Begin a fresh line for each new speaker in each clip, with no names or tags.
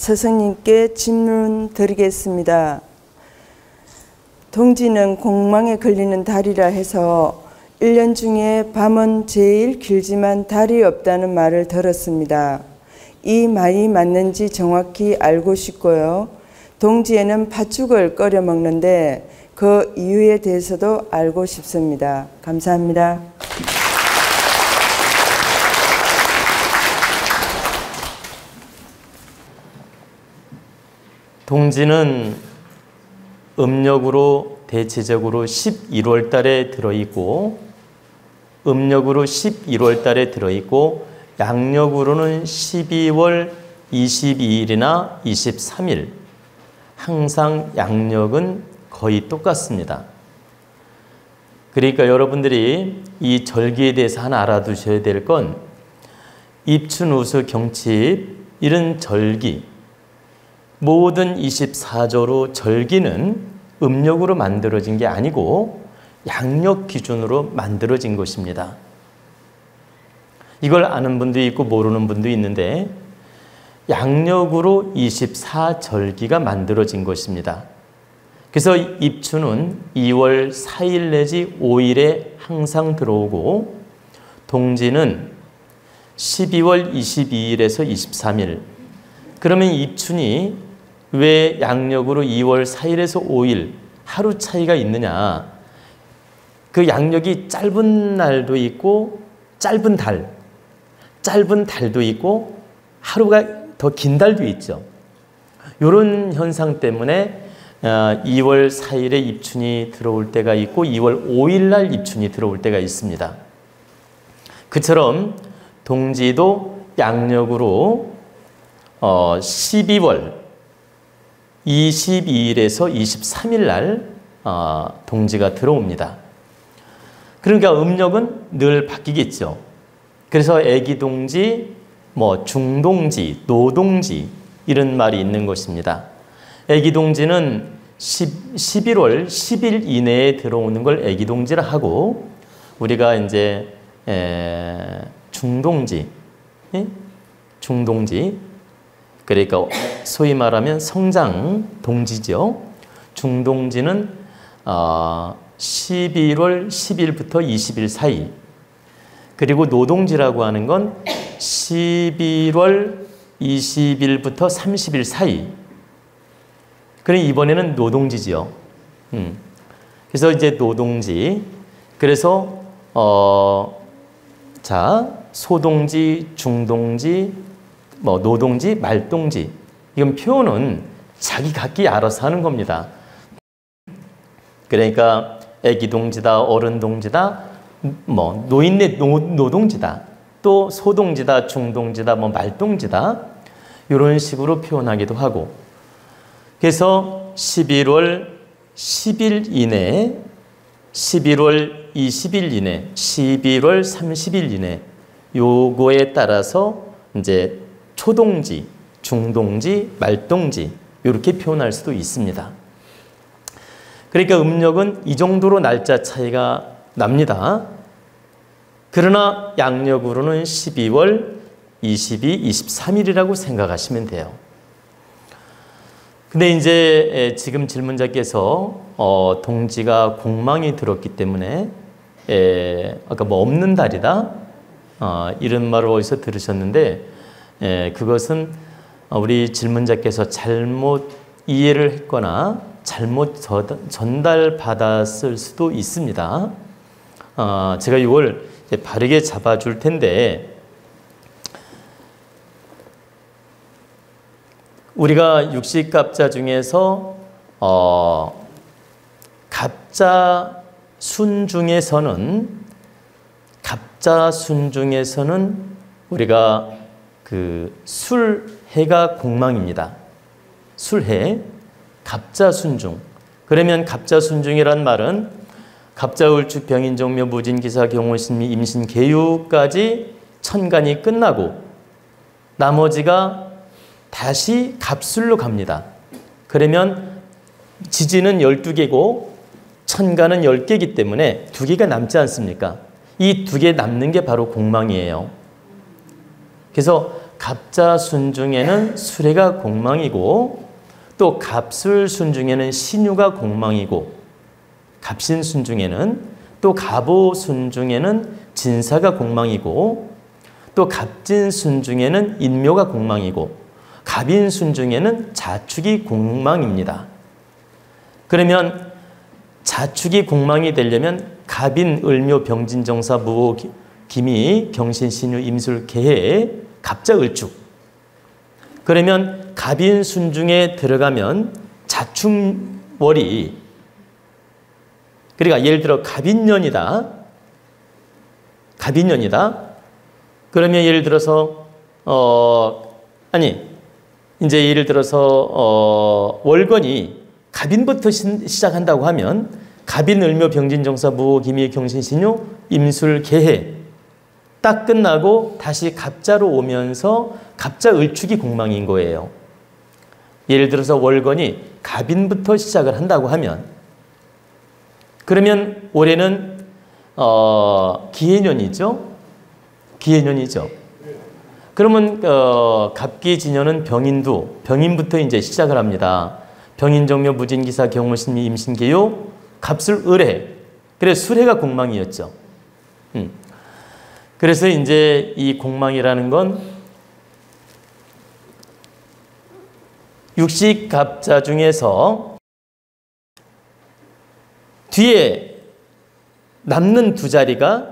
스승님께 질문 드리겠습니다. 동지는 공망에 걸리는 달이라 해서 1년 중에 밤은 제일 길지만 달이 없다는 말을 들었습니다. 이 말이 맞는지 정확히 알고 싶고요. 동지에는 팥죽을 끓여 먹는데 그 이유에 대해서도 알고 싶습니다. 감사합니다.
동지는 음력으로 대체적으로 11월 달에 들어있고, 음력으로 11월 달에 들어있고, 양력으로는 12월 22일이나 23일, 항상 양력은 거의 똑같습니다. 그러니까 여러분들이 이 절기에 대해서 하나 알아두셔야 될 건, 입춘, 우수, 경칩 이런 절기, 모든 24조로 절기는 음력으로 만들어진 게 아니고 양력 기준으로 만들어진 것입니다. 이걸 아는 분도 있고 모르는 분도 있는데, 양력으로 24절기가 만들어진 것입니다. 그래서 입춘은 2월 4일 내지 5일에 항상 들어오고, 동지는 12월 22일에서 23일. 그러면 입춘이 왜 양력으로 2월 4일에서 5일 하루 차이가 있느냐? 그 양력이 짧은 날도 있고 짧은 달도 있고 하루가 더 긴 달도 있죠. 이런 현상 때문에 2월 4일에 입춘이 들어올 때가 있고 2월 5일 날 입춘이 들어올 때가 있습니다. 그처럼 동지도 양력으로 12월 22일에서 23일 날 동지가 들어옵니다. 그러니까 음력은 늘 바뀌겠죠. 그래서 애기동지, 중동지, 노동지 이런 말이 있는 것입니다. 애기동지는 11월 10일 이내에 들어오는 걸 애기동지라 하고, 우리가 이제 중동지, 그러니까 소위 말하면 성장 동지죠. 중동지는 11월 10일부터 20일 사이, 그리고 노동지라고 하는 건 11월 20일부터 30일 사이. 그럼 이번에는 노동지죠. 그래서 이제 노동지. 그래서 소동지, 중동지, 노동지, 말동지. 이건 표현은 자기 각기 알아서 하는 겁니다. 그러니까 애기동지다, 어른동지다, 노인네 노동지다, 또 소동지다, 중동지다, 말동지다, 이런 식으로 표현하기도 하고. 그래서 11월 10일 이내, 11월 20일 이내, 11월 30일 이내, 요거에 따라서 이제 초동지, 중동지, 말동지 이렇게 표현할 수도 있습니다. 그러니까 음력은 이 정도로 날짜 차이가 납니다. 그러나 양력으로는 12월 22, 23일이라고 생각하시면 돼요. 근데 이제 지금 질문자께서 동지가 공망이 들었기 때문에 아까 없는 달이다 이런 말을 어디서 들으셨는데, 그것은 우리 질문자께서 잘못 이해를 했거나 잘못 전달받았을 수도 있습니다. 제가 이걸 바르게 잡아줄 텐데, 우리가 육식갑자 중에서 갑자순 중에서는 우리가 그 술해가 공망입니다. 술해, 갑자순중. 그러면 갑자순중이란 말은 갑자울축, 병인종묘, 무진기사, 경호신미, 임신, 계유까지 천간이 끝나고 나머지가 다시 갑술로 갑니다. 그러면 지지는 12개고 천간은 10개이기 때문에 2개가 남지 않습니까? 이 2개 남는 게 바로 공망이에요. 그래서 갑자순 중에는 수레가 공망이고 또 갑술순 중에는 신유가 공망이고 갑신순 중에는 또 갑오순 중에는 진사가 공망이고 또 갑진순 중에는 인묘가 공망이고 갑인순 중에는 자축이 공망입니다. 그러면 자축이 공망이 되려면 갑인, 을묘, 병진, 정사, 무호, 기미, 경신, 신유, 임술, 개해, 갑자, 을축. 그러면 갑인순 중에 들어가면 자축월이, 그러니까 예를 들어 갑인년이다. 그러면 예를 들어서 이제 예를 들어서 월건이 갑인부터 시작한다고 하면 갑인, 을묘, 병진, 정사, 무호, 기미, 경신, 신유, 임술, 개해 딱 끝나고 다시 갑자로 오면서 갑자, 을축이 공망인 거예요. 예를 들어서 월건이 갑인부터 시작을 한다고 하면 그러면 올해는 기해년이죠. 그러면 갑기진년은 병인두, 병인부터 이제 시작을 합니다. 병인정묘, 무진기사, 경호신미, 임신계요, 갑술, 을해. 그래서 술해가 공망이었죠. 그래서 이제 이 공망이라는 건 육식갑자 중에서 뒤에 남는 두 자리가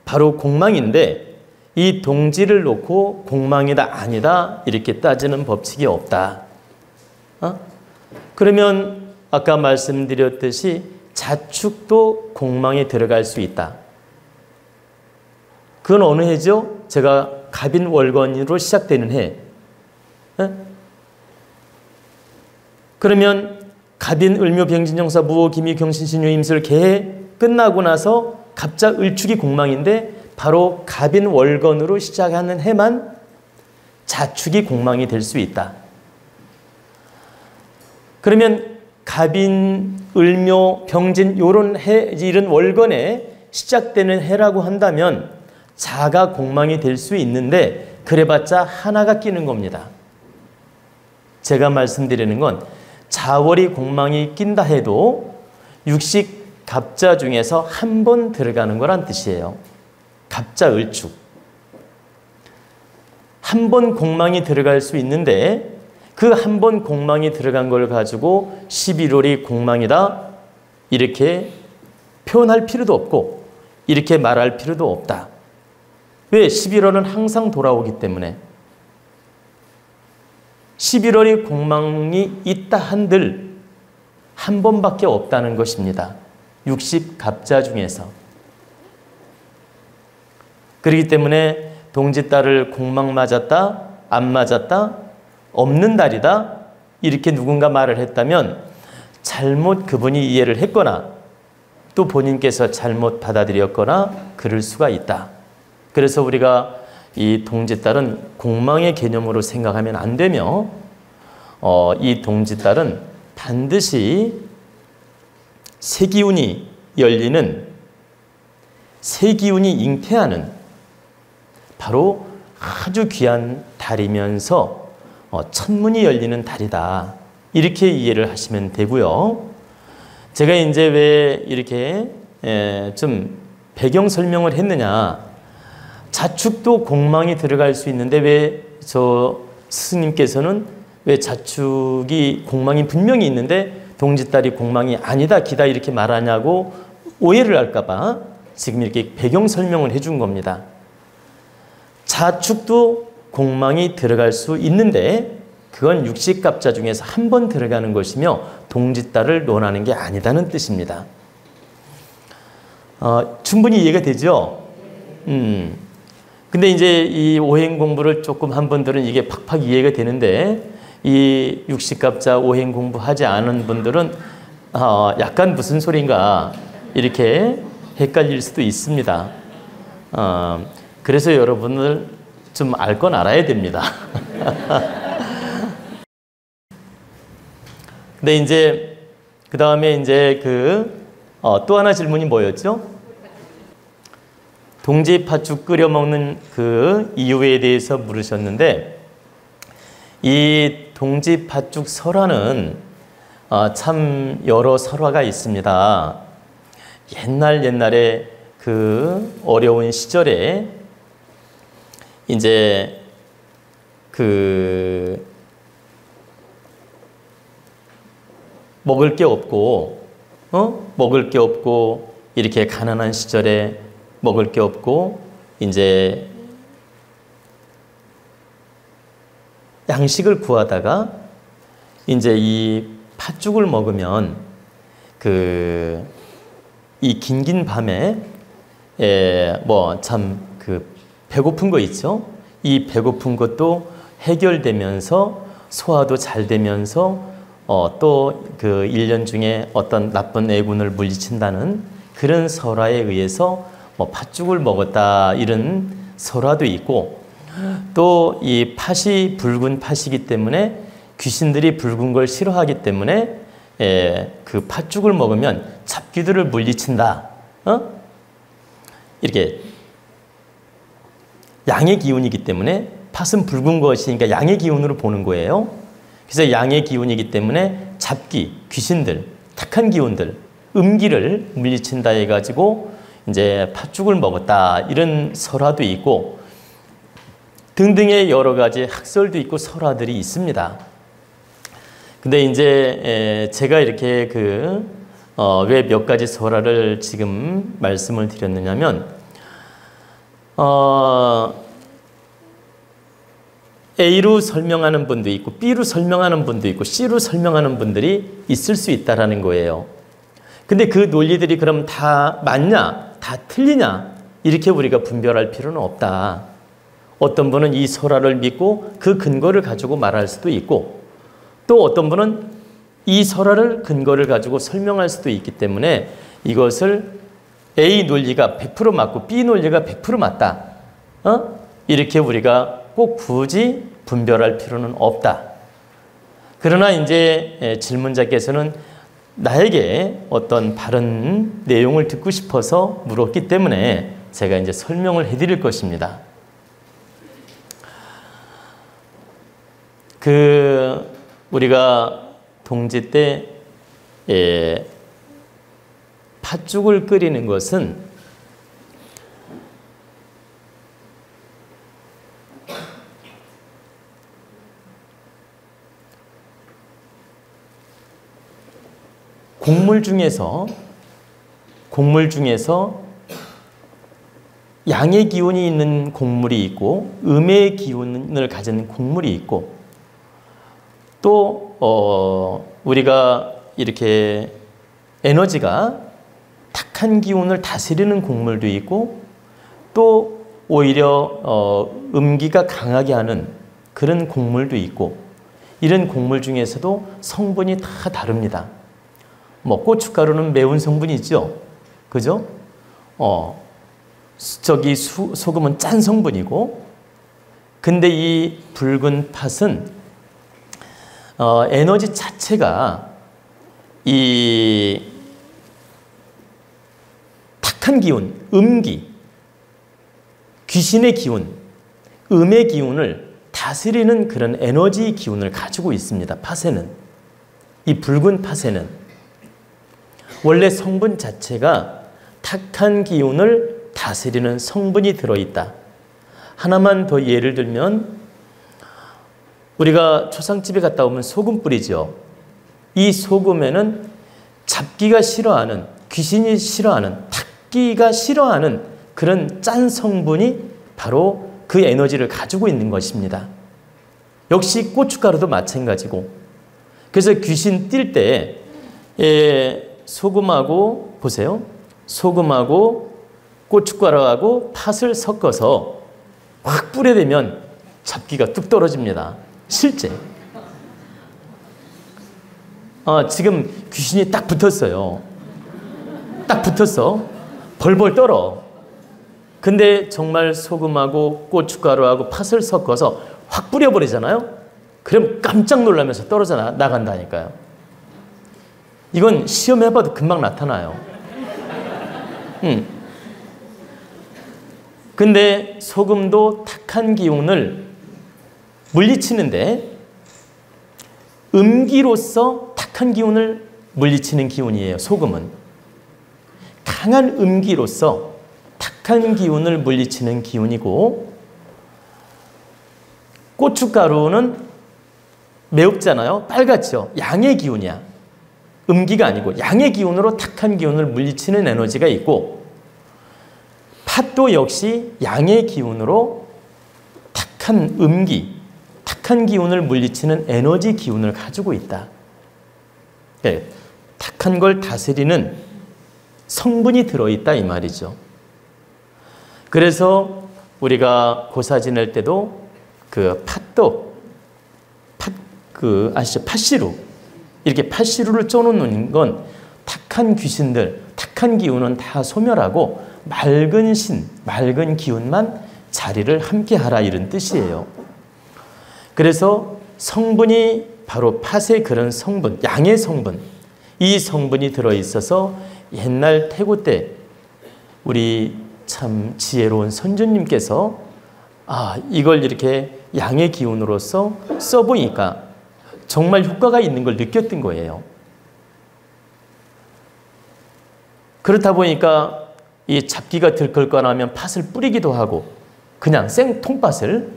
바로 공망인데 이 동지를 놓고 공망이다 아니다 이렇게 따지는 법칙이 없다. 그러면 아까 말씀드렸듯이 자축도 공망에 들어갈 수 있다. 그건 어느 해죠? 제가 갑인 월건으로 시작되는 해. 그러면 갑인, 을묘, 병진, 정사, 무호, 기미, 경신, 신유, 임술, 개해 끝나고 나서 갑자, 을축이 공망인데 바로 갑인 월건으로 시작하는 해만 자축이 공망이 될 수 있다. 그러면 갑인, 을묘, 병진 이런 월건에 시작되는 해라고 한다면 자가 공망이 될 수 있는데 그래봤자 하나가 끼는 겁니다. 제가 말씀드리는 건 자월이 공망이 낀다 해도 육식 갑자 중에서 한 번 들어가는 거란 뜻이에요. 갑자, 을축. 한 번 공망이 들어갈 수 있는데 그 한 번 공망이 들어간 걸 가지고 11월이 공망이다 이렇게 표현할 필요도 없고 이렇게 말할 필요도 없다. 왜? 11월은 항상 돌아오기 때문에 11월이 공망이 있다 한들 한 번밖에 없다는 것입니다. 60갑자 중에서. 그렇기 때문에 동짓달을 공망 맞았다, 안 맞았다, 없는 달이다 이렇게 누군가 말을 했다면 잘못 그분이 이해를 했거나 또 본인께서 잘못 받아들였거나 그럴 수가 있다. 그래서 우리가 이 동짓달은 공망의 개념으로 생각하면 안 되며 이 동짓달은 반드시 세기운이 열리는 세기운이 잉태하는 바로 아주 귀한 달이면서 천문이 열리는 달이다. 이렇게 이해를 하시면 되고요. 제가 이제 왜 이렇게 좀 배경 설명을 했느냐. 자축도 공망이 들어갈 수 있는데 왜 저 스승님께서는 왜 자축이 공망이 분명히 있는데 동짓달이 공망이 아니다 기다 이렇게 말하냐고 오해를 할까봐 지금 이렇게 배경 설명을 해준 겁니다. 자축도 공망이 들어갈 수 있는데 그건 육식갑자 중에서 한 번 들어가는 것이며 동짓달을 논하는 게 아니다는 뜻입니다. 충분히 이해가 되죠? 근데 이제 이 오행 공부를 조금 한 분들은 이게 팍팍 이해가 되는데 이 육식갑자 오행 공부하지 않은 분들은 약간 무슨 소린가 이렇게 헷갈릴 수도 있습니다. 그래서 여러분을 좀 알 건 알아야 됩니다. 근데 이제 그 다음에 이제 또 하나 질문이 뭐였죠? 동지 팥죽 끓여 먹는 그 이유에 대해서 물으셨는데, 이 동지 팥죽 설화는 참 여러 설화가 있습니다. 옛날에 그 어려운 시절에 이제 그 먹을 게 없고 이렇게 가난한 시절에 먹을 게 없고 이제 양식을 구하다가 이제 이 팥죽을 먹으면 이 긴긴 밤에 뭐 참 그 배고픈 거 있죠? 이 배고픈 것도 해결되면서 소화도 잘 되면서 또 그 1년 중에 어떤 나쁜 애군을 물리친다는 그런 설화에 의해서 뭐 팥죽을 먹었다 이런 설화도 있고, 또 이 팥이 붉은 팥이기 때문에 귀신들이 붉은 걸 싫어하기 때문에 그 팥죽을 먹으면 잡귀들을 물리친다. 이렇게 양의 기운이기 때문에 팥은 붉은 것이니까 양의 기운으로 보는 거예요. 그래서 양의 기운이기 때문에 잡귀, 귀신들, 탁한 기운들, 음기를 물리친다 해가지고 이제 팥죽을 먹었다 이런 설화도 있고 등등의 여러 가지 학설도 있고 설화들이 있습니다. 근데 이제 제가 이렇게 왜 몇 가지 설화를 지금 말씀을 드렸느냐면 A로 설명하는 분도 있고 B로 설명하는 분도 있고 C로 설명하는 분들이 있을 수 있다라는 거예요. 근데 그 논리들이 그럼 다 맞냐? 다 틀리냐? 이렇게 우리가 분별할 필요는 없다. 어떤 분은 이 설화를 믿고 그 근거를 가지고 말할 수도 있고, 또 어떤 분은 이 설화를 근거를 가지고 설명할 수도 있기 때문에 이것을 A 논리가 100% 맞고 B 논리가 100% 맞다. 이렇게 우리가 꼭 굳이 분별할 필요는 없다. 그러나 이제 질문자께서는 나에게 어떤 바른 내용을 듣고 싶어서 물었기 때문에 제가 이제 설명을 해드릴 것입니다. 우리가 동지 때 팥죽을 끓이는 것은 곡물 중에서 양의 기운이 있는 곡물이 있고 음의 기운을 가진 곡물이 있고, 또 우리가 이렇게 에너지가 탁한 기운을 다스리는 곡물도 있고, 또 오히려 음기가 강하게 하는 그런 곡물도 있고, 이런 곡물 중에서도 성분이 다 다릅니다. 뭐 고춧가루는 매운 성분이 있죠, 그죠? 소금은 짠 성분이고, 근데 이 붉은 팥은 에너지 자체가 이 탁한 기운, 음기, 귀신의 기운, 음의 기운을 다스리는 그런 에너지 기운을 가지고 있습니다. 팥에는, 이 붉은 팥에는 원래 성분 자체가 탁한 기운을 다스리는 성분이 들어있다. 하나만 더 예를 들면 우리가 초상집에 갔다 오면 소금 뿌리죠. 이 소금에는 잡기가 싫어하는, 귀신이 싫어하는, 탁기가 싫어하는 그런 짠 성분이 바로 그 에너지를 가지고 있는 것입니다. 역시 고춧가루도 마찬가지고, 그래서 귀신 뛸 때 소금하고 보세요. 소금하고 고춧가루하고 팥을 섞어서 확 뿌려대면 잡기가 뚝 떨어집니다. 실제. 지금 귀신이 딱 붙었어요. 딱 붙었어. 벌벌 떨어. 근데 정말 소금하고 고춧가루하고 팥을 섞어서 확 뿌려버리잖아요. 그럼 깜짝 놀라면서 떨어져 나간다니까요. 이건 시험해봐도 금방 나타나요. 근데 소금도 탁한 기운을 물리치는데 음기로서 탁한 기운을 물리치는 기운이에요. 소금은 강한 음기로서 탁한 기운을 물리치는 기운이고, 고춧가루는 매웁잖아요. 빨갛죠. 양의 기운이야. 음기가 아니고 양의 기운으로 탁한 기운을 물리치는 에너지가 있고, 팥도 역시 양의 기운으로 탁한 음기, 탁한 기운을 물리치는 에너지 기운을 가지고 있다. 네, 탁한 걸 다스리는 성분이 들어있다 이 말이죠. 그래서 우리가 고사 지낼 때도 그 팥떡, 아시죠? 팥시루. 이렇게 팥시루를 쪄놓는 건 탁한 귀신들, 탁한 기운은 다 소멸하고 맑은 신, 맑은 기운만 자리를 함께 하라 이런 뜻이에요. 그래서 성분이 바로 팥의 그런 성분, 양의 성분, 이 성분이 들어있어서 옛날 태고 때 우리 참 지혜로운 선조님께서 이걸 이렇게 양의 기운으로서 써보니까 정말 효과가 있는 걸 느꼈던 거예요. 그렇다 보니까 이 잡기가 들끓거나 하면 팥을 뿌리기도 하고, 그냥 생 통팥을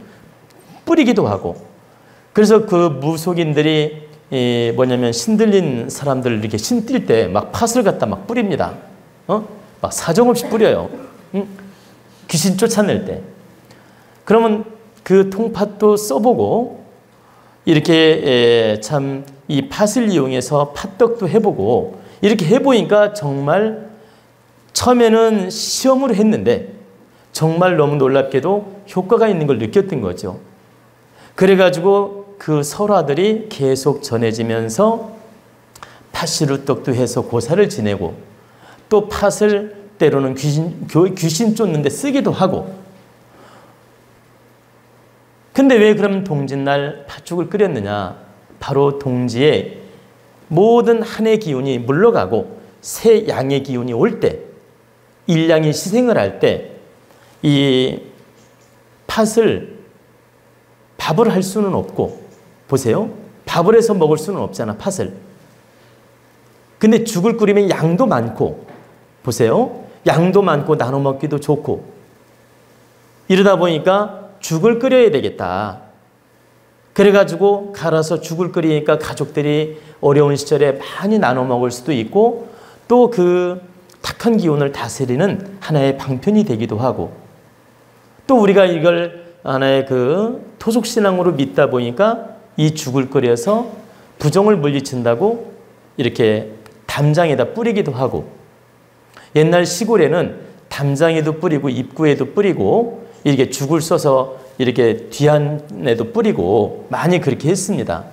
뿌리기도 하고, 그래서 그 무속인들이 뭐냐면 신들린 사람들 이렇게 신뛸 때 막 팥을 갖다 막 뿌립니다. 막 사정없이 뿌려요. 귀신 쫓아낼 때. 그러면 그 통팥도 써보고, 이렇게 참 이 팥을 이용해서 팥떡도 해보고, 이렇게 해보니까 정말 처음에는 시험으로 했는데 정말 너무 놀랍게도 효과가 있는 걸 느꼈던 거죠. 그래가지고 그 설화들이 계속 전해지면서 팥시루떡도 해서 고사를 지내고, 또 팥을 때로는 귀신 쫓는데 쓰기도 하고. 근데 왜 그럼 동짓날 팥죽을 끓였느냐? 바로 동지에 모든 한의 기운이 물러가고 새 양의 기운이 올 때, 일양이 희생을 할 때 이 팥을 밥을 할 수는 없고, 보세요. 밥을 해서 먹을 수는 없잖아, 팥을. 근데 죽을 끓이면 양도 많고, 보세요. 양도 많고 나눠 먹기도 좋고, 이러다 보니까 죽을 끓여야 되겠다. 그래가지고 갈아서 죽을 끓이니까 가족들이 어려운 시절에 많이 나눠 먹을 수도 있고, 또 그 탁한 기운을 다스리는 하나의 방편이 되기도 하고, 또 우리가 이걸 하나의 그 토속신앙으로 믿다 보니까 이 죽을 끓여서 부정을 물리친다고 이렇게 담장에다 뿌리기도 하고, 옛날 시골에는 담장에도 뿌리고 입구에도 뿌리고 이렇게 죽을 써서 이렇게 뒤안에도 뿌리고 많이 그렇게 했습니다.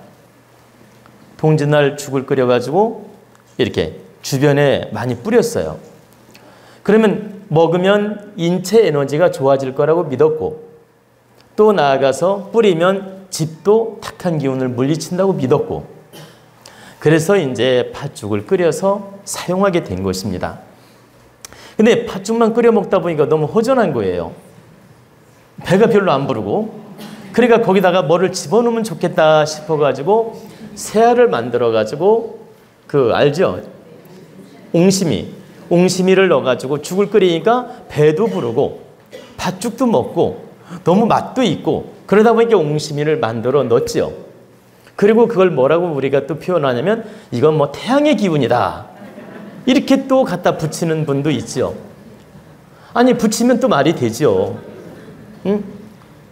동짓날 죽을 끓여가지고 이렇게 주변에 많이 뿌렸어요. 그러면 먹으면 인체 에너지가 좋아질 거라고 믿었고, 또 나아가서 뿌리면 집도 탁한 기운을 물리친다고 믿었고, 그래서 이제 팥죽을 끓여서 사용하게 된 것입니다. 근데 팥죽만 끓여 먹다 보니까 너무 허전한 거예요. 배가 별로 안 부르고. 그러니까 거기다가 뭐를 집어넣으면 좋겠다 싶어가지고 새알을 만들어가지고, 그 알죠? 옹심이를 넣어가지고 죽을 끓이니까 배도 부르고 팥죽도 먹고 너무 맛도 있고, 그러다 보니까 옹심이를 만들어 넣었죠. 그리고 그걸 뭐라고 우리가 또 표현하냐면 이건 뭐 태양의 기운이다, 이렇게 또 갖다 붙이는 분도 있죠. 아니, 붙이면 또 말이 되죠. 응?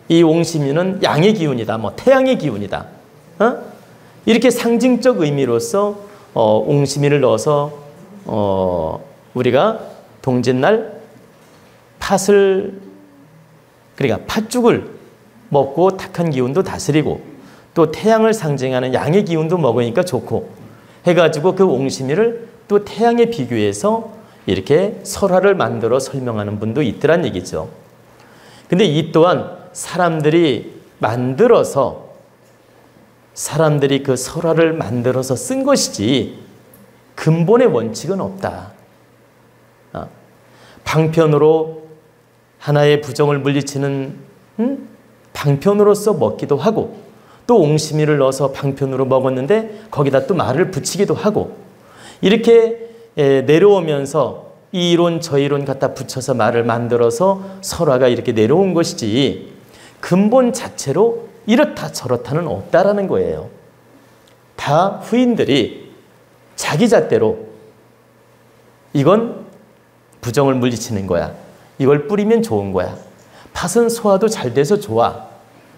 이 옹심이는 양의 기운이다, 뭐 태양의 기운이다, 이렇게 상징적 의미로서 옹심이를 넣어서 우리가 동짓날 팥을, 그러니까 팥죽을 먹고 탁한 기운도 다스리고, 또 태양을 상징하는 양의 기운도 먹으니까 좋고 해가지고 그 옹심이를 또 태양에 비교해서 이렇게 설화를 만들어 설명하는 분도 있더란 얘기죠. 근데 이 또한 사람들이 그 설화를 만들어서 쓴 것이지 근본의 원칙은 없다. 방편으로 하나의 부정을 물리치는 방편으로서 먹기도 하고, 또 옹심이를 넣어서 방편으로 먹었는데 거기다 또 말을 붙이기도 하고, 이렇게 내려오면서 이 이론 저 이론 갖다 붙여서 말을 만들어서 설화가 이렇게 내려온 것이지, 근본 자체로 이렇다 저렇다는 없다라는 거예요. 다 후인들이 자기 잣대로 이건 부정을 물리치는 거야, 이걸 뿌리면 좋은 거야, 팥은 소화도 잘 돼서 좋아,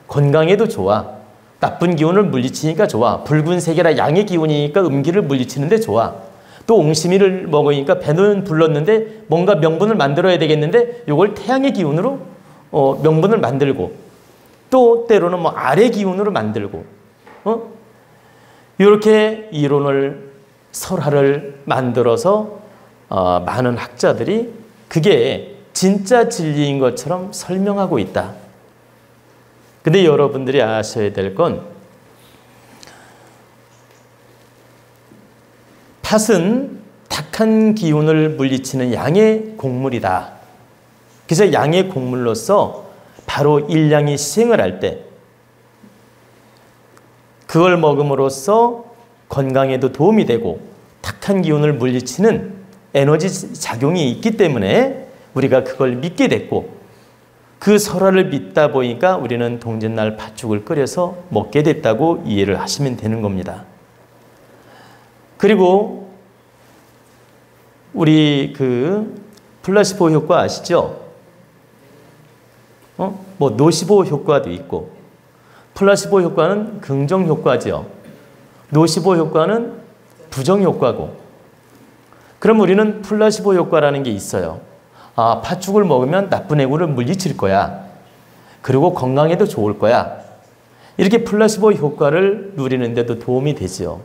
건강에도 좋아, 나쁜 기운을 물리치니까 좋아, 붉은색이라 양의 기운이니까 음기를 물리치는데 좋아, 또 옹심이를 먹으니까 배는 불렀는데 뭔가 명분을 만들어야 되겠는데 이걸 태양의 기운으로 명분을 만들고, 또 때로는 뭐 아래 기운으로 만들고, 이렇게 이론을 설화를 만들어서 많은 학자들이 그게 진짜 진리인 것처럼 설명하고 있다. 근데 여러분들이 아셔야 될 건, 팥은 탁한 기운을 물리치는 양의 곡물이다. 그래서 양의 곡물로서 바로 일양이 시행을 할 때 그걸 먹음으로써 건강에도 도움이 되고 탁한 기운을 물리치는 에너지 작용이 있기 때문에 우리가 그걸 믿게 됐고, 그 설화를 믿다 보니까 우리는 동짓날 팥죽을 끓여서 먹게 됐다고 이해를 하시면 되는 겁니다. 그리고 우리 그 플라시보 효과 아시죠? 뭐 노시보 효과도 있고, 플라시보 효과는 긍정 효과죠. 노시보 효과는 부정 효과고. 그럼 우리는 플라시보 효과라는 게 있어요. 아, 팥죽을 먹으면 나쁜 해구를 물리칠 거야, 그리고 건강에도 좋을 거야, 이렇게 플라시보 효과를 누리는데도 도움이 되죠.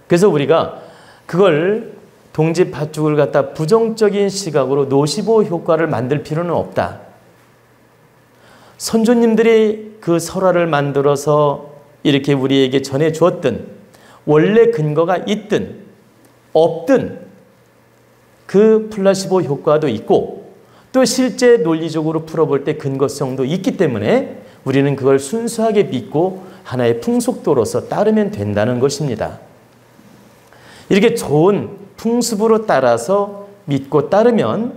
그래서 우리가 그걸 동지 팥죽을 갖다 부정적인 시각으로 노시보 효과를 만들 필요는 없다. 선조님들이 그 설화를 만들어서 이렇게 우리에게 전해 주었든, 원래 근거가 있든 없든 그 플라시보 효과도 있고, 또 실제 논리적으로 풀어볼 때 근거성도 있기 때문에 우리는 그걸 순수하게 믿고 하나의 풍속도로서 따르면 된다는 것입니다. 이렇게 좋은 풍습으로 따라서 믿고 따르면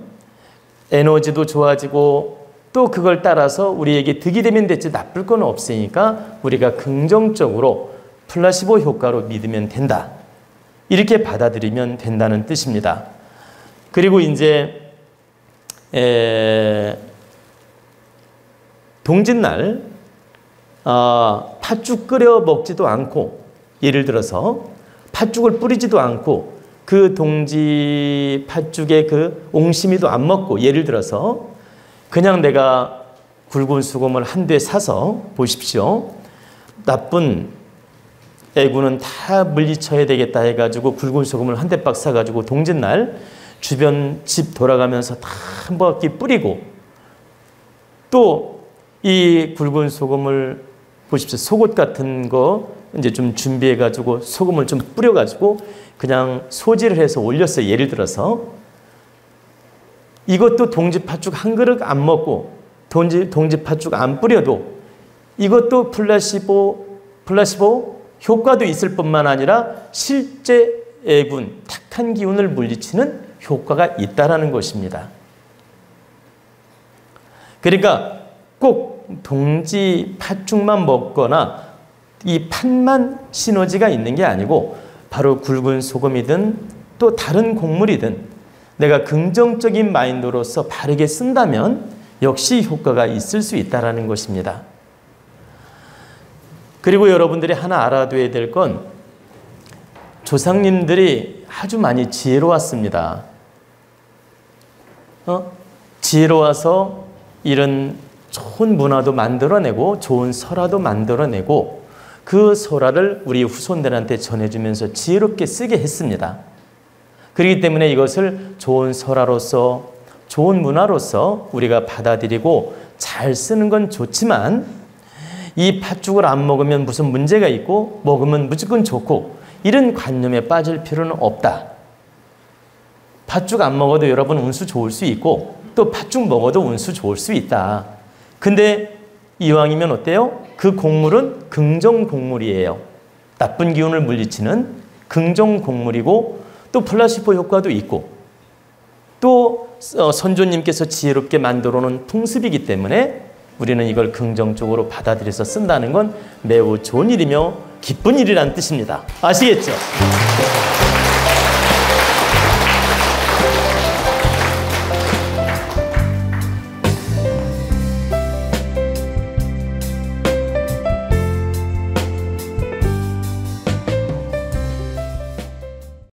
에너지도 좋아지고, 또 그걸 따라서 우리에게 득이 되면 됐지 나쁠 건 없으니까 우리가 긍정적으로 플라시보 효과로 믿으면 된다, 이렇게 받아들이면 된다는 뜻입니다. 그리고 이제 동짓날 팥죽 끓여 먹지도 않고, 예를 들어서 팥죽을 뿌리지도 않고 그 동지 팥죽에 그 옹심이도 안 먹고, 예를 들어서 그냥 내가 굵은 수금을 한 대 사서, 보십시오, 나쁜 애구는 다 물리쳐야 되겠다 해가지고 굵은 소금을 한 대박 사가지고 동짓날 주변 집 돌아가면서 다 한 바퀴 뿌리고, 또 이 굵은 소금을 보십시오, 속옷 같은 거 이제 좀 준비해가지고 소금을 좀 뿌려가지고 그냥 소지를 해서 올렸어요. 예를 들어서 이것도 동지 팥죽 한 그릇 안 먹고 동지 팥죽 안 뿌려도 이것도 플라시보 효과도 있을 뿐만 아니라 실제 애군, 탁한 기운을 물리치는 효과가 있다라는 것입니다. 그러니까 꼭 동지 팥죽만 먹거나 이 팥만 시너지가 있는 게 아니고, 바로 굵은 소금이든 또 다른 곡물이든 내가 긍정적인 마인드로서 바르게 쓴다면 역시 효과가 있을 수 있다는 것입니다. 그리고 여러분들이 하나 알아둬야 될 건, 조상님들이 아주 많이 지혜로웠습니다. 지혜로워서 이런 좋은 문화도 만들어내고 좋은 설화도 만들어내고 그 설화를 우리 후손들한테 전해주면서 지혜롭게 쓰게 했습니다. 그렇기 때문에 이것을 좋은 설화로서, 좋은 문화로서 우리가 받아들이고 잘 쓰는 건 좋지만, 이 팥죽을 안 먹으면 무슨 문제가 있고 먹으면 무조건 좋고 이런 관념에 빠질 필요는 없다. 팥죽 안 먹어도 여러분 운수 좋을 수 있고 또 팥죽 먹어도 운수 좋을 수 있다. 근데 이왕이면 어때요? 그 곡물은 긍정 곡물이에요. 나쁜 기운을 물리치는 긍정 곡물이고 또 플라시보 효과도 있고 또 선조님께서 지혜롭게 만들어 놓은 풍습이기 때문에 우리는 이걸 긍정적으로 받아들여서 쓴다는 건 매우 좋은 일이며 기쁜 일이라는 뜻입니다. 아시겠죠?